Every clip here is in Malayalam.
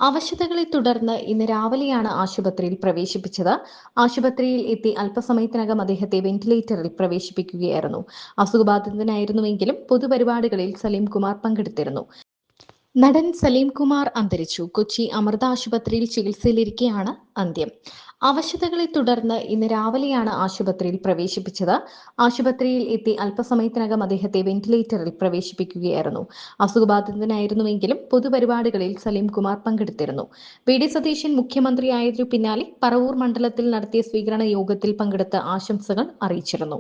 അവശതകളെ തുടർന്ന് ഇന്ന് രാവിലെയാണ് ആശുപത്രിയിൽ പ്രവേശിപ്പിച്ചത്. ആശുപത്രിയിൽ എത്തി അല്പസമയത്തിനകം അദ്ദേഹത്തെ വെന്റിലേറ്ററിൽ പ്രവേശിപ്പിക്കുകയായിരുന്നു. അസുഖബാധിതനായിരുന്നുവെങ്കിലും പൊതുപരിപാടികളിൽ സലീം കുമാർ പങ്കെടുത്തിരുന്നു. നടൻ സലീം കുമാർ അന്തരിച്ചു. കൊച്ചി അമൃത ആശുപത്രിയിൽ ചികിത്സയിലിരിക്കെയാണ് അന്ത്യം. അവശതകളെ തുടർന്ന് ഇന്ന് രാവിലെയാണ് ആശുപത്രിയിൽ പ്രവേശിപ്പിച്ചത്. ആശുപത്രിയിൽ എത്തി അല്പസമയത്തിനകം അദ്ദേഹത്തെ വെന്റിലേറ്ററിൽ പ്രവേശിപ്പിക്കുകയായിരുന്നു. അസുഖബാധിതനായിരുന്നുവെങ്കിലും പൊതുപരിപാടികളിൽ സലീം കുമാർ പങ്കെടുത്തിരുന്നു. വി.ഡി. സതീശൻ മുഖ്യമന്ത്രിയായതിനു പിന്നാലെ പറവൂർ മണ്ഡലത്തിൽ നടത്തിയ സ്വീകരണ യോഗത്തിൽ പങ്കെടുത്ത് ആശംസകൾ അറിയിച്ചിരുന്നു.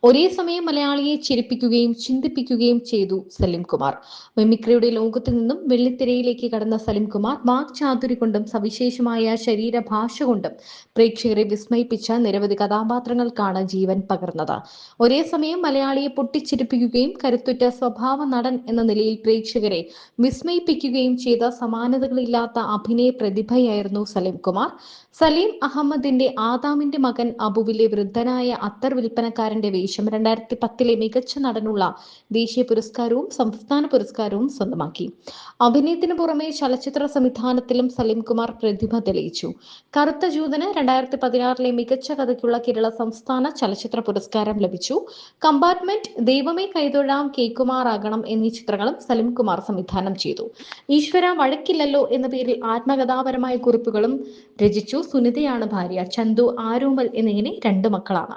ഒരേ സമയം മലയാളിയെ ചിരിപ്പിക്കുകയും ചിന്തിപ്പിക്കുകയും ചെയ്തു സലീം കുമാർ. മിമിക്രിയുടെ ലോകത്തു നിന്നും വെള്ളിത്തിരയിലേക്ക് കടന്ന സലീം കുമാർ വാക്ചാതുരി കൊണ്ടും സവിശേഷമായ ശരീരഭാഷ കൊണ്ടും പ്രേക്ഷകരെ വിസ്മയിപ്പിച്ച നിരവധി കഥാപാത്രങ്ങൾക്കാണ് ജീവൻ പകർന്നത്. ഒരേ സമയം മലയാളിയെ പൊട്ടിച്ചിരിപ്പിക്കുകയും കരുത്തുറ്റ സ്വഭാവ നടൻ എന്ന നിലയിൽ പ്രേക്ഷകരെ വിസ്മയിപ്പിക്കുകയും ചെയ്ത സമാനതകളില്ലാത്ത അഭിനയ പ്രതിഭയായിരുന്നു സലീം കുമാർ. സലീം അഹമ്മദിന്റെ ആദാമിന്റെ മകൻ അബുവിലെ വൃദ്ധനായ അത്തർ വിൽപ്പനക്കാരന്റെ വേഷം 2010 മികച്ച നടനുള്ള ദേശീയ പുരസ്കാരവും സംസ്ഥാന പുരസ്കാരവും സ്വന്തമാക്കി. അഭിനയത്തിന് പുറമെ ചലച്ചിത്ര സംവിധാനത്തിലും സലീം കുമാർ പ്രതിഭ തെളിയിച്ചു. കറുത്ത ജൂതന് 2016 മികച്ച കഥയ്ക്കുള്ള കേരള സംസ്ഥാന ചലച്ചിത്ര പുരസ്കാരം ലഭിച്ചു. കമ്പാർട്ട്മെന്റ്, ദൈവമേ കൈതൊഴാം, കേക്കുമാറാകണം എന്നീ ചിത്രങ്ങളും സലീം കുമാർ സംവിധാനം ചെയ്തു. ഈശ്വര വഴക്കില്ലല്ലോ എന്ന പേരിൽ ആത്മകഥാപരമായ കുറിപ്പുകളും രചിച്ചു. സുനിതയാണ് ഭാര്യ. ചന്തു, ആരോമൽ എന്നിങ്ങനെ 2 മക്കളാണ്.